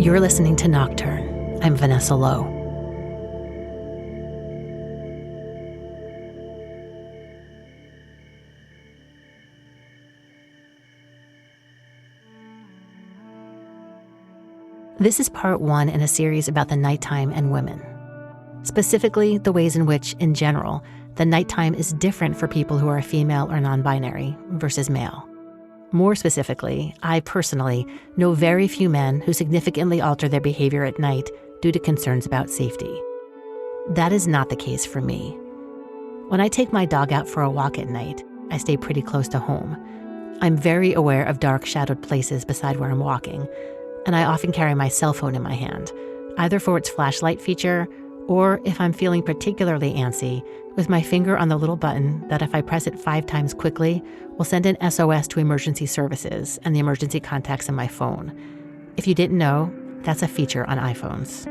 You're listening to Nocturne. I'm Vanessa Lowe. This is part one in a series about the nighttime and women. Specifically, the ways in which, in general, the nighttime is different for people who are female or non-binary versus male. More specifically, I personally know very few men who significantly alter their behavior at night due to concerns about safety. That is not the case for me. When I take my dog out for a walk at night, I stay pretty close to home. I'm very aware of dark, shadowed places beside where I'm walking, and I often carry my cell phone in my hand, either for its flashlight feature or, if I'm feeling particularly antsy, with my finger on the little button that if I press it 5 times quickly, will send an SOS to emergency services and the emergency contacts in my phone. If you didn't know, that's a feature on iPhones.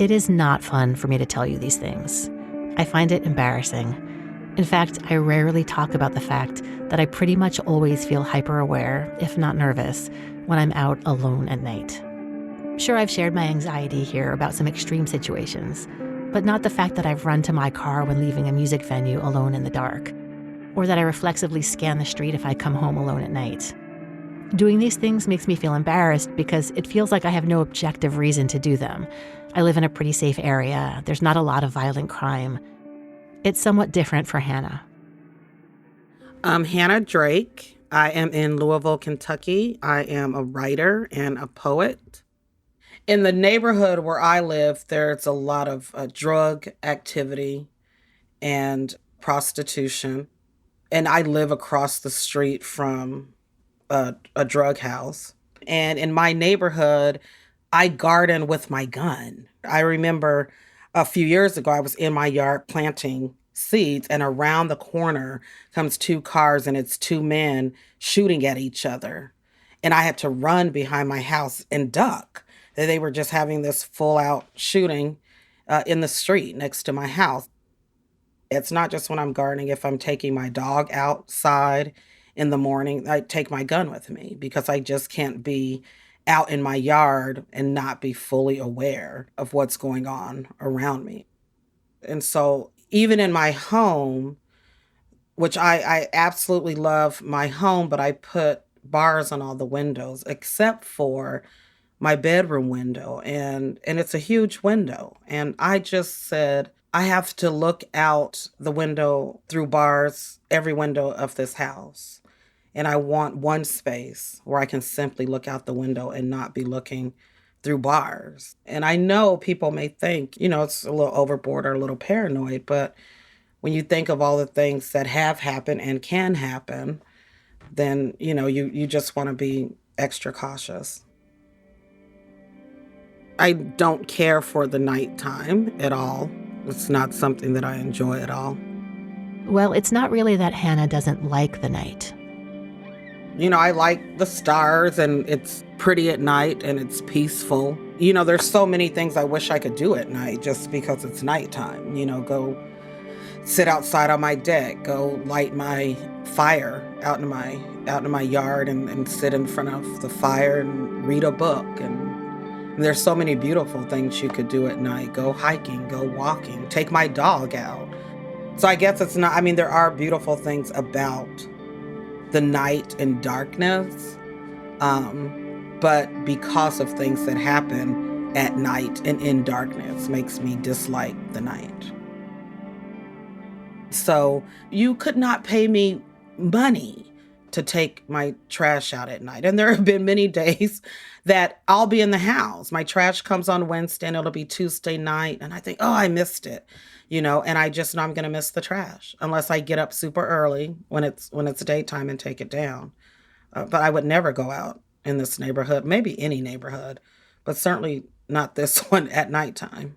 It is not fun for me to tell you these things. I find it embarrassing. In fact, I rarely talk about the fact that I pretty much always feel hyper-aware, if not nervous, when I'm out alone at night. Sure, I've shared my anxiety here about some extreme situations, but not the fact that I've run to my car when leaving a music venue alone in the dark, or that I reflexively scan the street if I come home alone at night. Doing these things makes me feel embarrassed because it feels like I have no objective reason to do them. I live in a pretty safe area. There's not a lot of violent crime. It's somewhat different for Hannah. I'm Hannah Drake. I am in Louisville, Kentucky. I am a writer and a poet. In the neighborhood where I live, there's a lot of drug activity and prostitution. And I live across the street from a drug house. And in my neighborhood, I garden with my gun. I remember a few years ago, I was in my yard planting seeds, and around the corner comes 2 cars, and it's 2 men shooting at each other. And I had to run behind my house and duck. They were just having this full-out shooting in the street next to my house. It's not just when I'm gardening. If I'm taking my dog outside in the morning, I take my gun with me because I just can't be out in my yard and not be fully aware of what's going on around me. And so even in my home, which I absolutely love my home, but I put bars on all the windows except for my bedroom window. And it's a huge window. And I just said, I have to look out the window through bars, every window of this house. And I want one space where I can simply look out the window and not be looking through bars. And I know people may think, it's a little overboard or a little paranoid, but when you think of all the things that have happened and can happen, then, you just want to be extra cautious. I don't care for the nighttime at all. It's not something that I enjoy at all. Well, it's not really that Hannah doesn't like the night. I like the stars, and it's pretty at night, and it's peaceful. There's so many things I wish I could do at night just because it's nighttime. Go sit outside on my deck, go light my fire out in my yard and sit in front of the fire and read a book. And there's so many beautiful things you could do at night. Go hiking, go walking, take my dog out. So I guess it's not, there are beautiful things about the night and darkness, but because of things that happen at night and in darkness makes me dislike the night. So you could not pay me money to take my trash out at night. And there have been many days that I'll be in the house. My trash comes on Wednesday and it'll be Tuesday night. And I think, oh, I missed it, and I just know I'm going to miss the trash unless I get up super early when it's daytime and take it down. But I would never go out in this neighborhood, maybe any neighborhood, but certainly not this one at nighttime.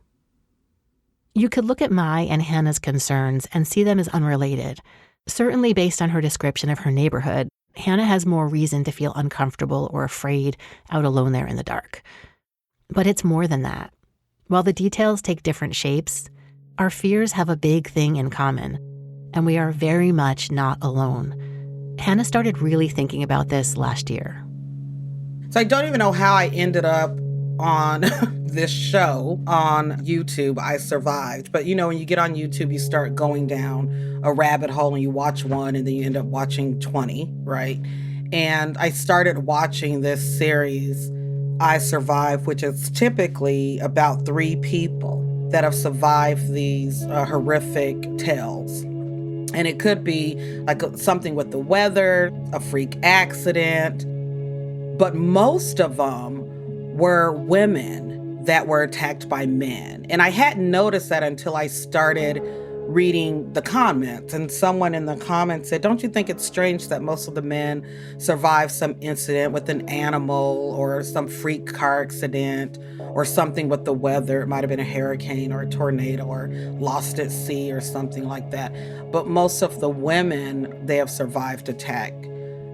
You could look at my and Hannah's concerns and see them as unrelated. Certainly based on her description of her neighborhood, Hannah has more reason to feel uncomfortable or afraid out alone there in the dark. But it's more than that. While the details take different shapes, our fears have a big thing in common, and we are very much not alone. Hannah started really thinking about this last year. So I don't even know how I ended up on this show on YouTube. I survived. But when you get on YouTube, you start going down a rabbit hole and you watch one and then you end up watching 20, right? And I started watching this series, I Survived, which is typically about three people that have survived these horrific tales. And it could be like something with the weather, a freak accident, but most of them were women that were attacked by men. And I hadn't noticed that until I started reading the comments. And someone in the comments said, don't you think it's strange that most of the men survived some incident with an animal or some freak car accident or something with the weather? It might have been a hurricane or a tornado or lost at sea or something like that. But most of the women, they have survived attack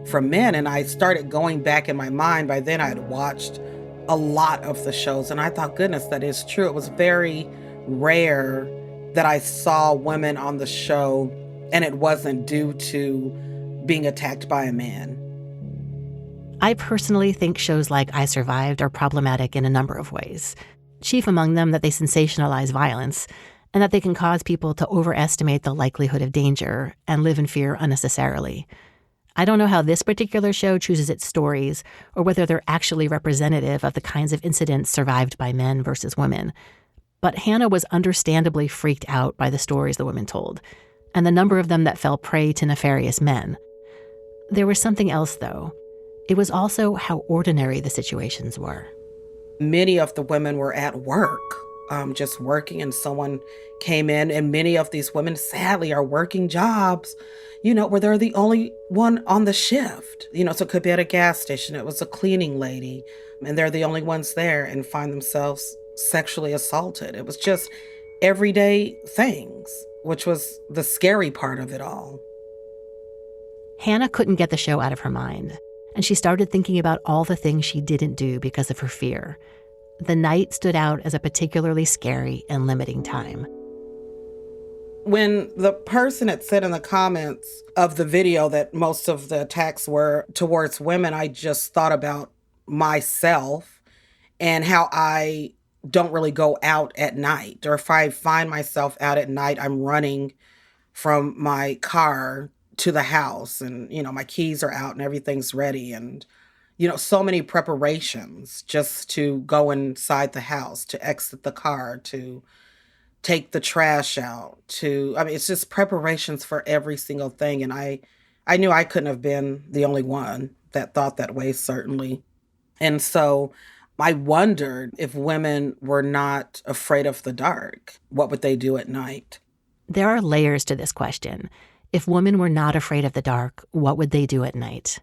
from men. And I started going back in my mind. By then I had watched a lot of the shows and I thought, goodness, that is true. It was very rare that I saw women on the show and it wasn't due to being attacked by a man. I personally think shows like I Survived are problematic in a number of ways. Chief among them that they sensationalize violence and that they can cause people to overestimate the likelihood of danger and live in fear unnecessarily. I don't know how this particular show chooses its stories or whether they're actually representative of the kinds of incidents survived by men versus women. But Hannah was understandably freaked out by the stories the women told, and the number of them that fell prey to nefarious men. There was something else, though. It was also how ordinary the situations were. Many of the women were at work, just working, and someone came in, and many of these women, sadly, are working jobs, where they're the only one on the shift. So it could be at a gas station. It was a cleaning lady, and they're the only ones there and find themselves sexually assaulted. It was just everyday things, which was the scary part of it all. Hannah couldn't get the show out of her mind, and she started thinking about all the things she didn't do because of her fear. The night stood out as a particularly scary and limiting time. When the person had said in the comments of the video that most of the attacks were towards women, I just thought about myself and how I don't really go out at night. Or if I find myself out at night, I'm running from my car to the house and, my keys are out and everything's ready. And, so many preparations just to go inside the house, to exit the car, to take the trash out, it's just preparations for every single thing. And I knew I couldn't have been the only one that thought that way, certainly. And so I wondered if women were not afraid of the dark, what would they do at night? There are layers to this question. If women were not afraid of the dark, what would they do at night?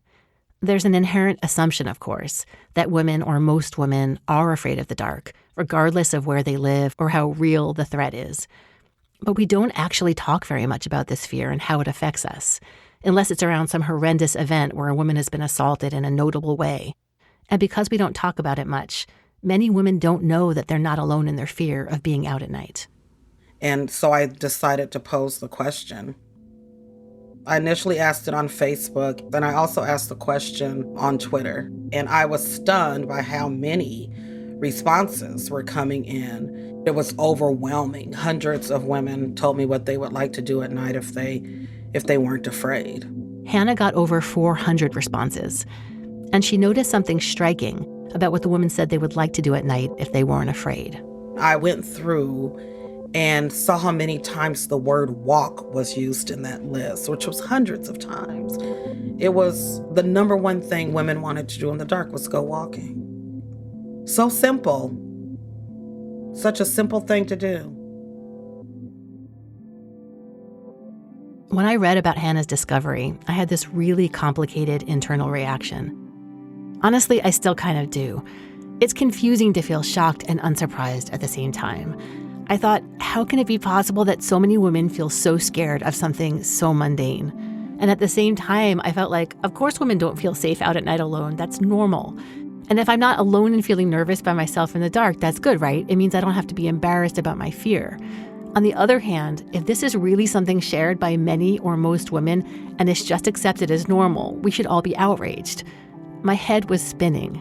There's an inherent assumption, of course, that women or most women are afraid of the dark, regardless of where they live or how real the threat is. But we don't actually talk very much about this fear and how it affects us, unless it's around some horrendous event where a woman has been assaulted in a notable way. And because we don't talk about it much, many women don't know that they're not alone in their fear of being out at night. And so I decided to pose the question. I initially asked it on Facebook, then I also asked the question on Twitter. And I was stunned by how many responses were coming in. It was overwhelming. Hundreds of women told me what they would like to do at night if they weren't afraid. Hannah got over 400 responses. And she noticed something striking about what the women said they would like to do at night if they weren't afraid. I went through and saw how many times the word walk was used in that list, which was hundreds of times. It was the number one thing women wanted to do in the dark was go walking. So simple. Such a simple thing to do. When I read about Hannah's discovery, I had this really complicated internal reaction. Honestly, I still kind of do. It's confusing to feel shocked and unsurprised at the same time. I thought, how can it be possible that so many women feel so scared of something so mundane? And at the same time, I felt like, of course women don't feel safe out at night alone. That's normal. And if I'm not alone and feeling nervous by myself in the dark, that's good, right? It means I don't have to be embarrassed about my fear. On the other hand, if this is really something shared by many or most women and is just accepted as normal, we should all be outraged. My head was spinning.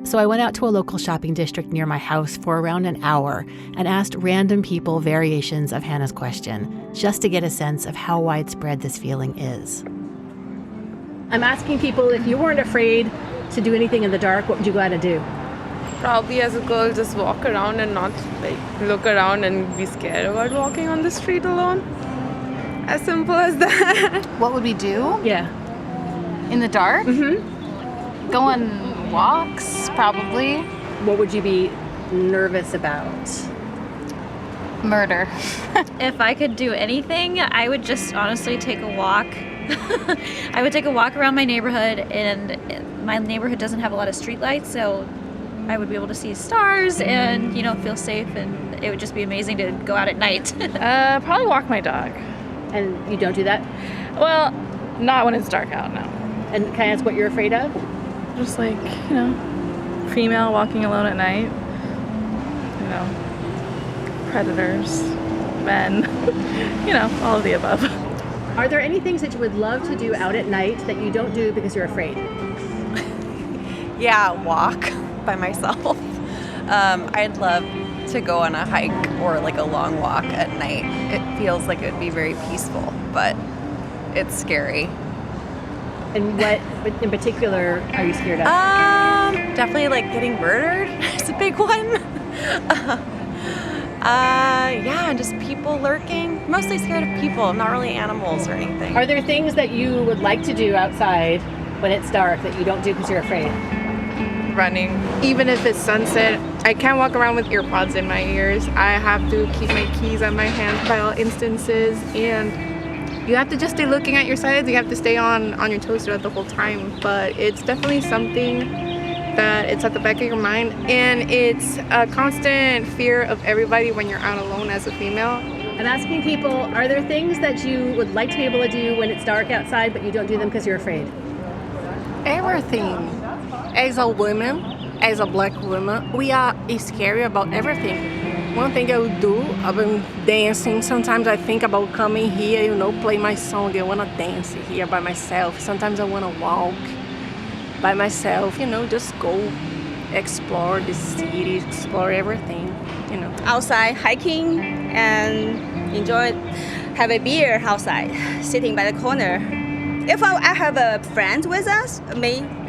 So I went out to a local shopping district near my house for around an hour and asked random people variations of Hannah's question, just to get a sense of how widespread this feeling is. I'm asking people, if you weren't afraid to do anything in the dark, what would you go out and do? Probably as a girl, just walk around and not look around and be scared about walking on the street alone. As simple as that. What would we do? Yeah. In the dark? Mm-hmm. Go on walks, probably. What would you be nervous about? Murder. If I could do anything, I would just honestly take a walk. I would take a walk around my neighborhood, and my neighborhood doesn't have a lot of streetlights, so I would be able to see stars and, feel safe, and it would just be amazing to go out at night. Probably walk my dog. And you don't do that? Well, not when it's dark out, no. And can I ask what you're afraid of? Just female walking alone at night. Predators, men, all of the above. Are there any things that you would love to do out at night that you don't do because you're afraid? Yeah, walk by myself. I'd love to go on a hike or a long walk at night. It feels like it would be very peaceful, but it's scary. And what in particular are you scared of? Definitely getting murdered is a big one. And just people lurking. Mostly scared of people, not really animals or anything. Are there things that you would like to do outside when it's dark that you don't do because you're afraid? Running. Even if it's sunset, I can't walk around with earpods in my ears. I have to keep my keys on my hand by all instances, and you have to just stay looking at your sides. You have to stay on your toes throughout the whole time. But it's definitely something that it's at the back of your mind, and it's a constant fear of everybody when you're out alone as a female. I'm asking people, are there things that you would like to be able to do when it's dark outside but you don't do them because you're afraid? Everything. As a woman, as a black woman, we are scary about everything. One thing I would do, I've been dancing. Sometimes I think about coming here, play my song. I want to dance here by myself. Sometimes I want to walk by myself, just go explore the city, explore everything, Outside hiking and enjoy, have a beer outside, sitting by the corner. If I have a friend with us,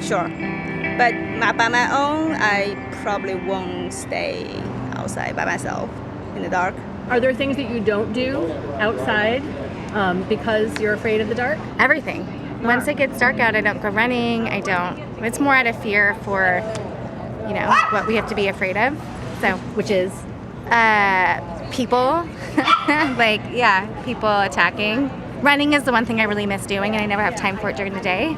sure. But by my own, I probably won't stay outside by myself in the dark. Are there things that you don't do outside because you're afraid of the dark? Everything. Once it gets dark out, I don't go running. I don't. It's more out of fear for, what we have to be afraid of. So, which is? People. People attacking. Running is the one thing I really miss doing, and I never have time for it during the day.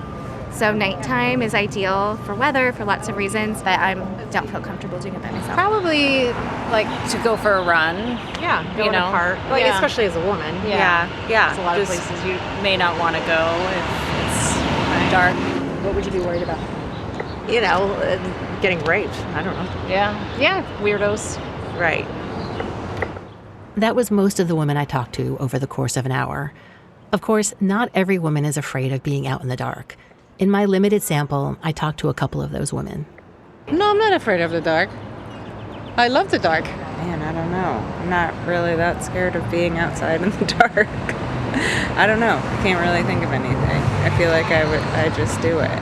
So nighttime is ideal for weather, for lots of reasons, but I don't feel comfortable doing it by myself. Probably to go for a run. Yeah, go in a park. Especially as a woman. Yeah. There's a lot of places you may not want to go if it's dark. What would you be worried about? Getting raped. I don't know. Yeah, weirdos. Right. That was most of the women I talked to over the course of an hour. Of course, not every woman is afraid of being out in the dark. In my limited sample, I talked to a couple of those women. No, I'm not afraid of the dark. I love the dark. Man, I don't know. I'm not really that scared of being outside in the dark. I don't know. I can't really think of anything. I feel like I just do it.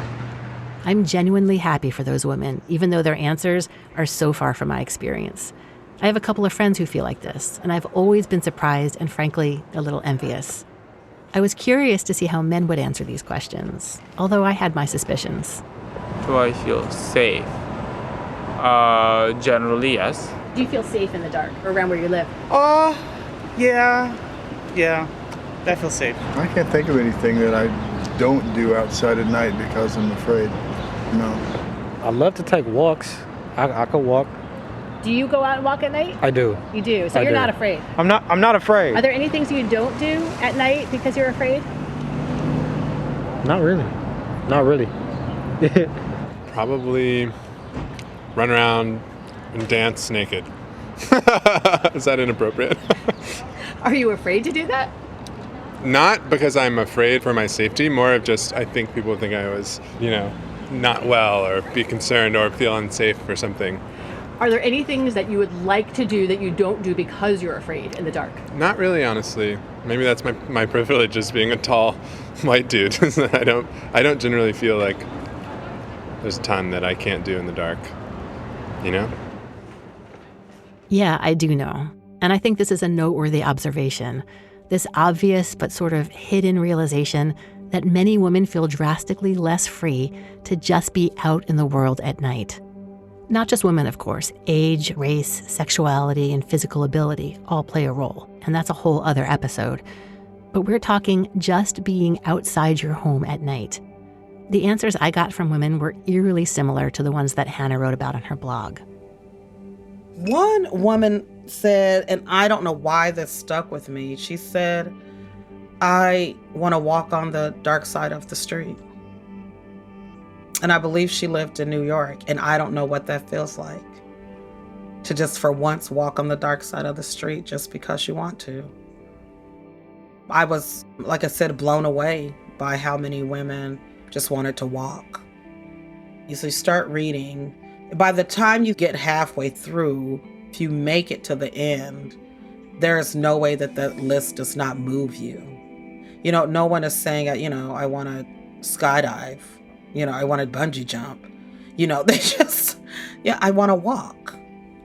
I'm genuinely happy for those women, even though their answers are so far from my experience. I have a couple of friends who feel like this, and I've always been surprised and frankly, a little envious. I was curious to see how men would answer these questions, although I had my suspicions. Do I feel safe? Generally, yes. Do you feel safe in the dark or around where you live? Yeah, I feel safe. I can't think of anything that I don't do outside at night because I'm afraid. No. I love to take walks. I could walk. Do you go out and walk at night? I do. You do, so you're not afraid. I'm not afraid. Are there any things you don't do at night because you're afraid? Not really. Probably run around and dance naked. Is that inappropriate? Are you afraid to do that? Not because I'm afraid for my safety, more of just I think people think I was, not well or be concerned or feel unsafe or something. Are there any things that you would like to do that you don't do because you're afraid in the dark? Not really, honestly. Maybe that's my privilege as being a tall white dude. I don't generally feel like there's a ton that I can't do in the dark, you know? Yeah, I do know. And I think this is a noteworthy observation. This obvious but sort of hidden realization that many women feel drastically less free to just be out in the world at night. Not just women, of course. Age, race, sexuality, and physical ability all play a role, and that's a whole other episode. But we're talking just being outside your home at night. The answers I got from women were eerily similar to the ones that Hannah wrote about on her blog. One woman said, and I don't know why this stuck with me, she said, I want to walk on the dark side of the street. And I believe she lived in New York, and I don't know what that feels like. To just for once walk on the dark side of the street just because you want to. I was, like I said, blown away by how many women just wanted to walk. You start reading. By the time you get halfway through, if you make it to the end, there is no way that that list does not move you. You know, no one is saying, I want to skydive. I want to bungee jump. They just, I want to walk.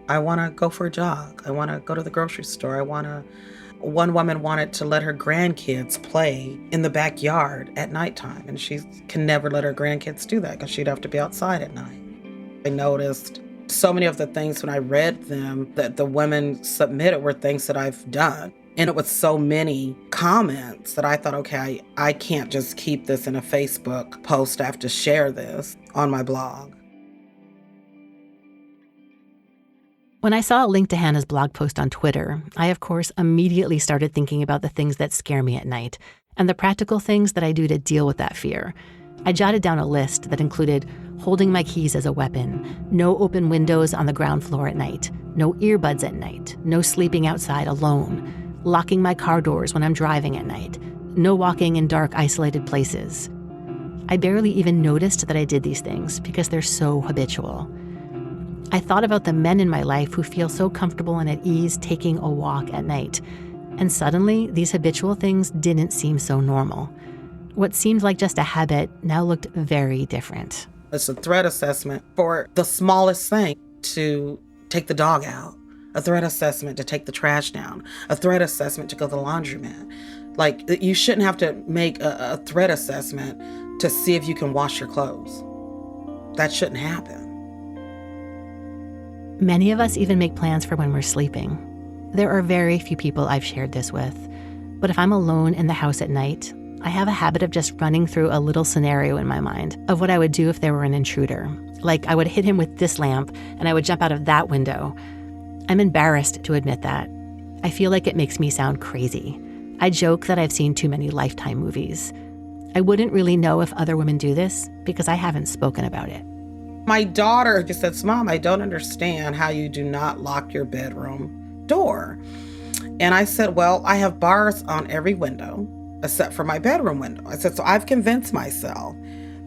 I want to go for a jog. I want to go to the grocery store. One woman wanted to let her grandkids play in the backyard at nighttime, and she can never let her grandkids do that because she'd have to be outside at night. I noticed so many of the things when I read them that the women submitted were things that I've done. And it was so many comments that I thought, okay, I can't just keep this in a Facebook post. I have to share this on my blog. When I saw a link to Hannah's blog post on Twitter, I, of course, immediately started thinking about the things that scare me at night and the practical things that I do to deal with that fear. I jotted down a list that included holding my keys as a weapon, no open windows on the ground floor at night, no earbuds at night, no sleeping outside alone, locking my car doors when I'm driving at night, no walking in dark, isolated places. I barely even noticed that I did these things because they're so habitual. I thought about the men in my life who feel so comfortable and at ease taking a walk at night, and suddenly these habitual things didn't seem so normal. What seemed like just a habit now looked very different. It's a threat assessment for the smallest thing, to take the dog out, a threat assessment to take the trash down, a threat assessment to go to the laundromat. Like, you shouldn't have to make a threat assessment to see if you can wash your clothes. That shouldn't happen. Many of us even make plans for when we're sleeping. There are very few people I've shared this with, but if I'm alone in the house at night, I have a habit of just running through a little scenario in my mind of what I would do if there were an intruder. Like, I would hit him with this lamp and I would jump out of that window. I'm embarrassed to admit that. I feel like it makes me sound crazy. I joke that I've seen too many Lifetime movies. I wouldn't really know if other women do this because I haven't spoken about it. My daughter just says, Mom, I don't understand how you do not lock your bedroom door. And I said, well, I have bars on every window except for my bedroom window. I said, so I've convinced myself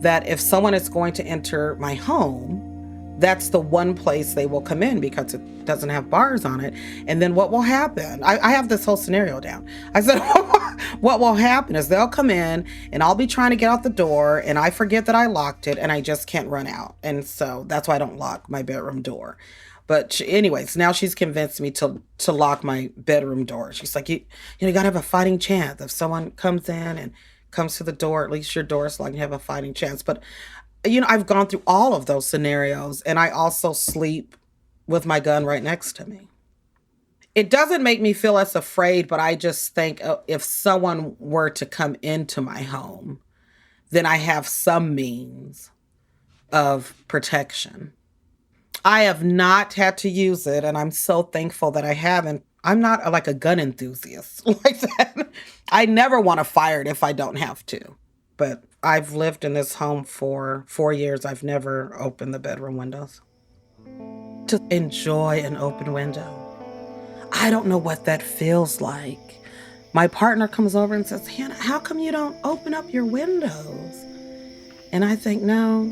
that if someone is going to enter my home, that's the one place they will come in because it doesn't have bars on it. And then what will happen? I have this whole scenario down. I said, what will happen is they'll come in and I'll be trying to get out the door and I forget that I locked it and I just can't run out. And so that's why I don't lock my bedroom door. But anyways, now she's convinced me to lock my bedroom door. She's like, you gotta have a fighting chance. If someone comes in and comes to the door, at least your door is locked, you have a fighting chance. But I've gone through all of those scenarios, and I also sleep with my gun right next to me. It doesn't make me feel less afraid, but I just think if someone were to come into my home, then I have some means of protection. I have not had to use it, and I'm so thankful that I haven't. I'm not like a gun enthusiast like that. I never want to fire it if I don't have to. But I've lived in this home for 4 years. I've never opened the bedroom windows. To enjoy an open window. I don't know what that feels like. My partner comes over and says, Hannah, how come you don't open up your windows? And I think, no,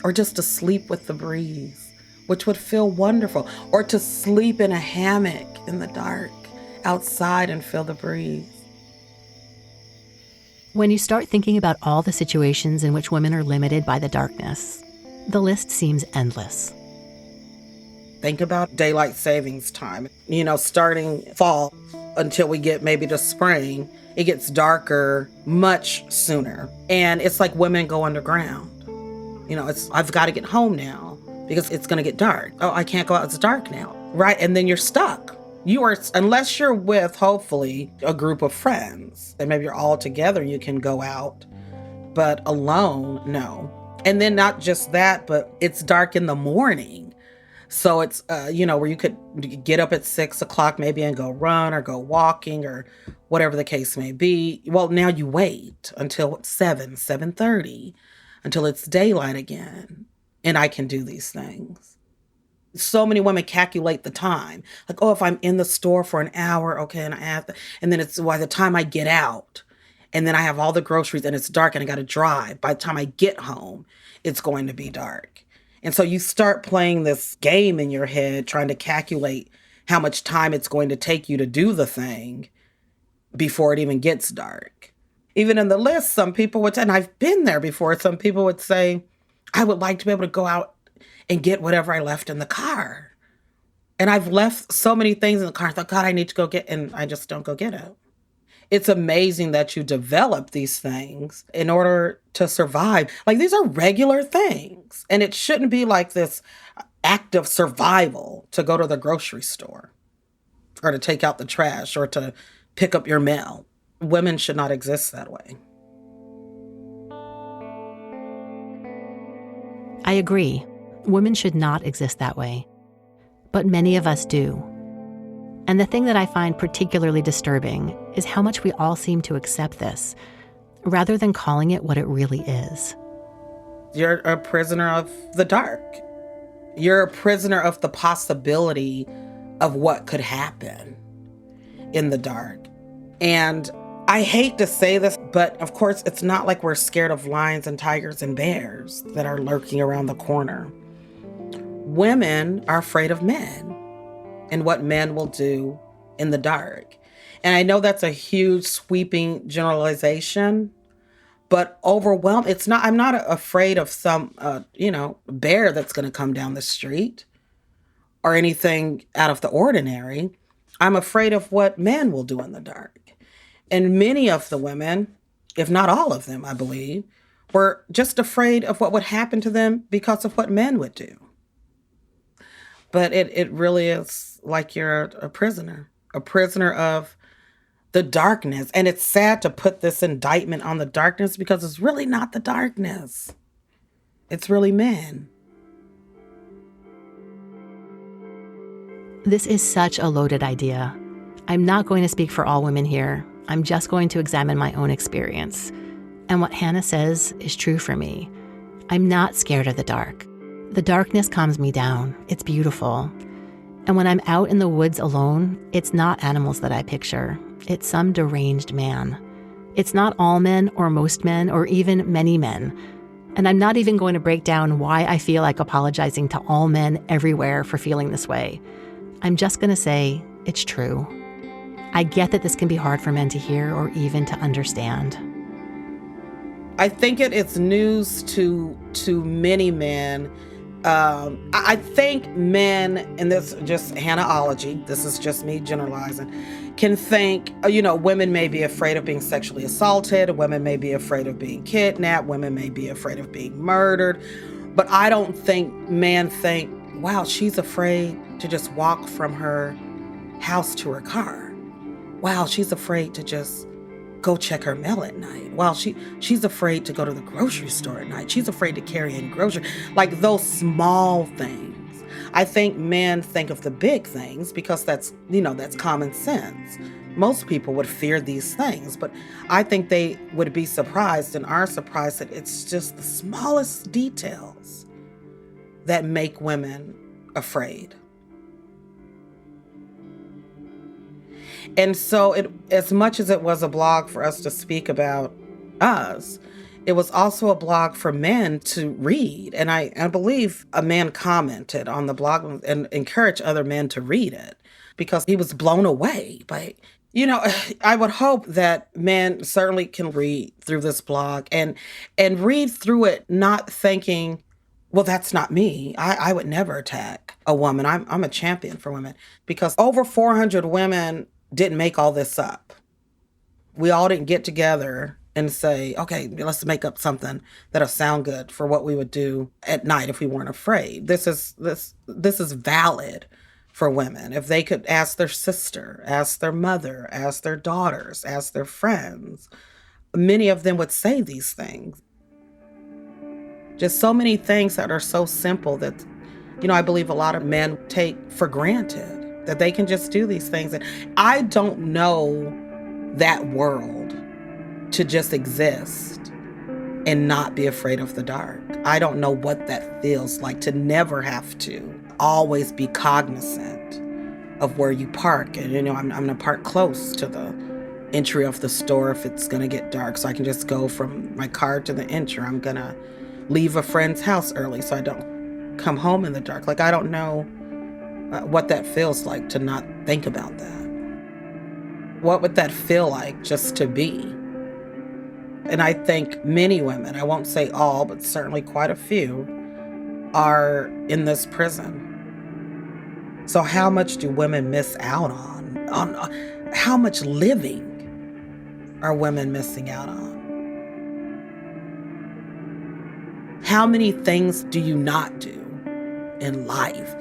or just to sleep with the breeze, which would feel wonderful, or to sleep in a hammock in the dark outside and feel the breeze. When you start thinking about all the situations in which women are limited by the darkness, the list seems endless. Think about daylight savings time. Starting fall until we get maybe to spring, it gets darker much sooner. And it's like women go underground. I've got to get home now because it's going to get dark. Oh, I can't go out. It's dark now. Right. And then you're stuck. Unless you're with, hopefully, a group of friends, and maybe you're all together, you can go out, but alone, no. And then not just that, but it's dark in the morning. So it's, where you could get up at 6 o'clock maybe and go run or go walking or whatever the case may be. Well, now you wait until 7:30, until it's daylight again. And I can do these things. So many women calculate the time. Like, oh, if I'm in the store for an hour, okay, and I have to, and then it's by the time I get out, and then I have all the groceries and it's dark and I got to drive. By the time I get home, it's going to be dark. And so you start playing this game in your head, trying to calculate how much time it's going to take you to do the thing before it even gets dark. Even in the list, some people would say, and I've been there before, some people would say, I would like to be able to go out and get whatever I left in the car. And I've left so many things in the car. I thought, God, I need to go get, and I just don't go get it. It's amazing that you develop these things in order to survive. Like, these are regular things. And it shouldn't be like this act of survival to go to the grocery store or to take out the trash or to pick up your mail. Women should not exist that way. I agree. Women should not exist that way. But many of us do. And the thing that I find particularly disturbing is how much we all seem to accept this, rather than calling it what it really is. You're a prisoner of the dark. You're a prisoner of the possibility of what could happen in the dark. And I hate to say this, but of course, it's not like we're scared of lions and tigers and bears that are lurking around the corner. Women are afraid of men and what men will do in the dark. And I know that's a huge sweeping generalization, but overwhelmed. I'm not afraid of some, bear that's going to come down the street or anything out of the ordinary. I'm afraid of what men will do in the dark. And many of the women, if not all of them, I believe, were just afraid of what would happen to them because of what men would do. But it really is like you're a prisoner of the darkness. And it's sad to put this indictment on the darkness because it's really not the darkness. It's really men. This is such a loaded idea. I'm not going to speak for all women here. I'm just going to examine my own experience. And what Hannah says is true for me. I'm not scared of the dark. The darkness calms me down. It's beautiful. And when I'm out in the woods alone, it's not animals that I picture. It's some deranged man. It's not all men or most men or even many men. And I'm not even going to break down why I feel like apologizing to all men everywhere for feeling this way. I'm just going to say it's true. I get that this can be hard for men to hear or even to understand. I think it's news to many men. I think men, and this is just Hannahology, this is just me generalizing, can think, women may be afraid of being sexually assaulted, women may be afraid of being kidnapped, women may be afraid of being murdered, but I don't think men think, wow, she's afraid to just walk from her house to her car. Wow, she's afraid to just go check her mail at night. Wow, she's afraid to go to the grocery store at night. She's afraid to carry in groceries. Like those small things. I think men think of the big things because that's common sense. Most people would fear these things, but I think they would be surprised and are surprised that it's just the smallest details that make women afraid. And so as much as it was a blog for us to speak about us, it was also a blog for men to read. And I believe a man commented on the blog and encouraged other men to read it because he was blown away by, I would hope that men certainly can read through this blog and read through it not thinking, well, that's not me. I would never attack a woman. I'm a champion for women because over 400 women didn't make all this up. We all didn't get together and say, okay, let's make up something that'll sound good for what we would do at night if we weren't afraid. This is valid for women. If they could ask their sister, ask their mother, ask their daughters, ask their friends, many of them would say these things. Just so many things that are so simple that, I believe a lot of men take for granted that they can just do these things. And I don't know that world to just exist and not be afraid of the dark. I don't know what that feels like to never have to always be cognizant of where you park. And, I'm going to park close to the entry of the store if it's going to get dark, so I can just go from my car to the entry. I'm going to leave a friend's house early so I don't come home in the dark. Like, I don't know what that feels like to not think about that. What would that feel like just to be? And I think many women, I won't say all, but certainly quite a few, are in this prison. So how much do women miss out on how much living are women missing out on? How many things do you not do in life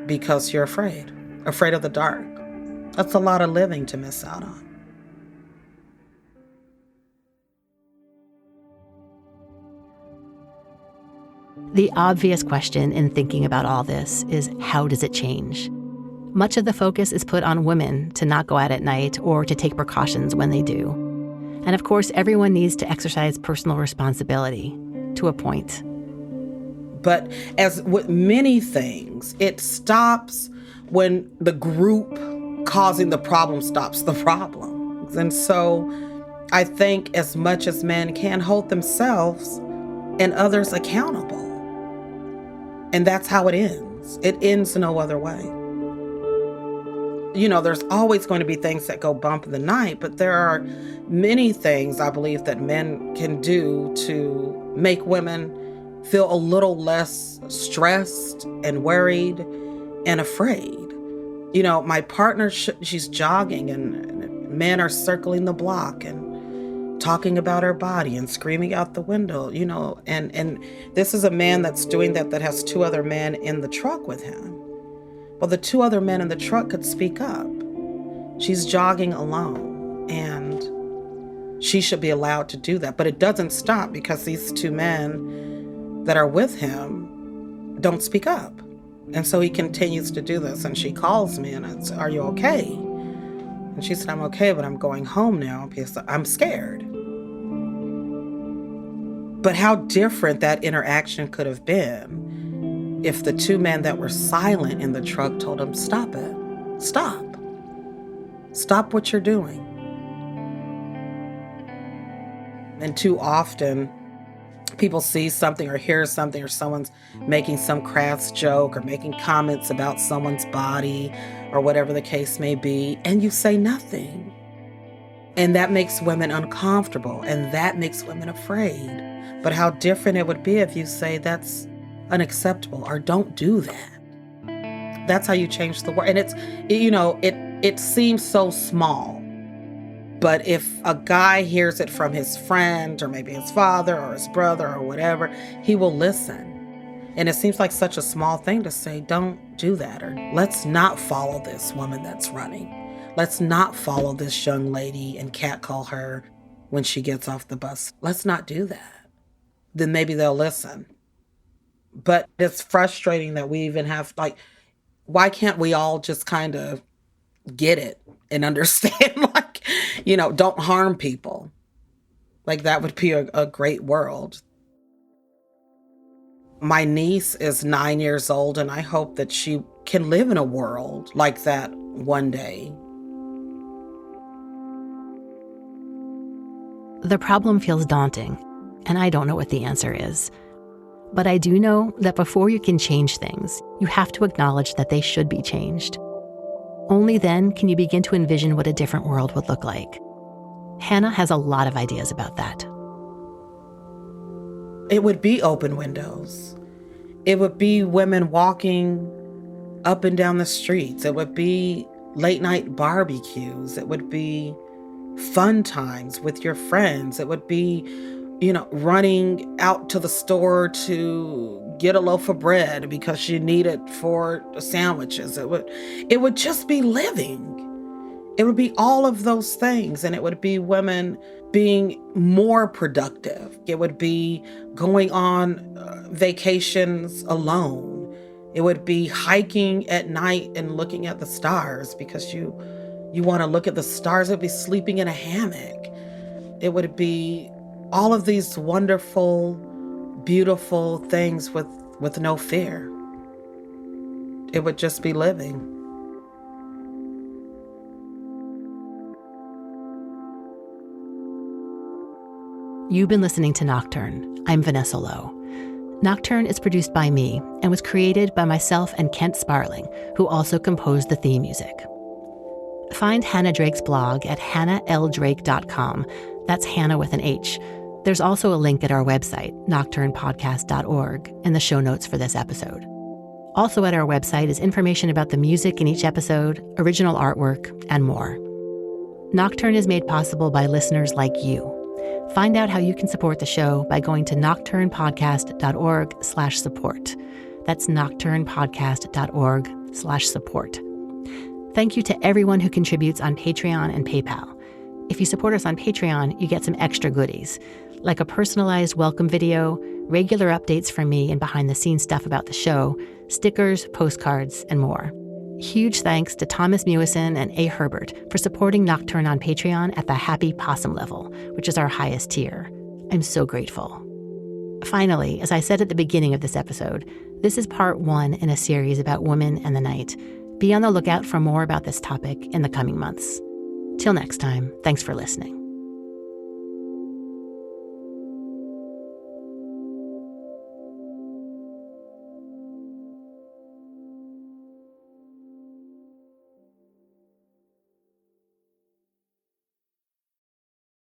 because you're afraid of the dark? That's a lot of living to miss out on. The obvious question in thinking about all this is, how does it change? Much of the focus is put on women to not go out at night or to take precautions when they do. And of course, everyone needs to exercise personal responsibility to a point. But as with many things, it stops when the group causing the problem stops the problem. And so I think as much as men can hold themselves and others accountable. And that's how it ends. It ends no other way. There's always going to be things that go bump in the night, but there are many things I believe that men can do to make women feel a little less stressed and worried and afraid. My partner, she's jogging and men are circling the block and talking about her body and screaming out the window, and this is a man that's doing that has two other men in the truck with him. Well, the two other men in the truck could speak up. She's jogging alone and she should be allowed to do that. But it doesn't stop because these two men that are with him don't speak up. And so he continues to do this. And she calls me and I said, "Are you okay?" And she said, "I'm okay, but I'm going home now because I'm scared." But how different that interaction could have been if the two men that were silent in the truck told him, "Stop it. Stop. Stop what you're doing." And too often, people see something or hear something or someone's making some crass joke or making comments about someone's body or whatever the case may be, and you say nothing. And that makes women uncomfortable and that makes women afraid. But how different it would be if you say that's unacceptable or don't do that. That's how you change the world. And it seems so small. But if a guy hears it from his friend or maybe his father or his brother or whatever, he will listen. And it seems like such a small thing to say, don't do that, or let's not follow this woman that's running. Let's not follow this young lady and catcall her when she gets off the bus. Let's not do that. Then maybe they'll listen. But it's frustrating that we even have, why can't we all just kind of get it and understand, don't harm people. That would be a great world. My niece is 9 years old, and I hope that she can live in a world like that one day. The problem feels daunting. and I don't know what the answer is. But I do know that before you can change things, you have to acknowledge that they should be changed. Only then can you begin to envision what a different world would look like. Hannah has a lot of ideas about that. It would be open windows. It would be women walking up and down the streets. It would be late night barbecues. It would be fun times with your friends. It would be, running out to the store to get a loaf of bread because you need it for sandwiches. It would just be living. It would be all of those things, and it would be women being more productive. It would be going on vacations alone. It would be hiking at night and looking at the stars because you want to look at the stars. It would be sleeping in a hammock. It would be all of these wonderful, beautiful things with no fear. It would just be living. You've been listening to Nocturne. I'm Vanessa Lowe. Nocturne is produced by me and was created by myself and Kent Sparling, who also composed the theme music. Find Hannah Drake's blog at hannahLdrake.com. That's Hannah with an H. There's also a link at our website, nocturnepodcast.org, in the show notes for this episode. Also at our website is information about the music in each episode, original artwork, and more. Nocturne is made possible by listeners like you. Find out how you can support the show by going to nocturnepodcast.org/support. That's nocturnepodcast.org/support. Thank you to everyone who contributes on Patreon and PayPal. If you support us on Patreon, you get some extra goodies, like a personalized welcome video, regular updates from me and behind-the-scenes stuff about the show, stickers, postcards, and more. Huge thanks to Thomas Mewison and A. Herbert for supporting Nocturne on Patreon at the Happy Possum level, which is our highest tier. I'm so grateful. Finally, as I said at the beginning of this episode, this is part 1 in a series about women and the night. Be on the lookout for more about this topic in the coming months. Till next time, thanks for listening.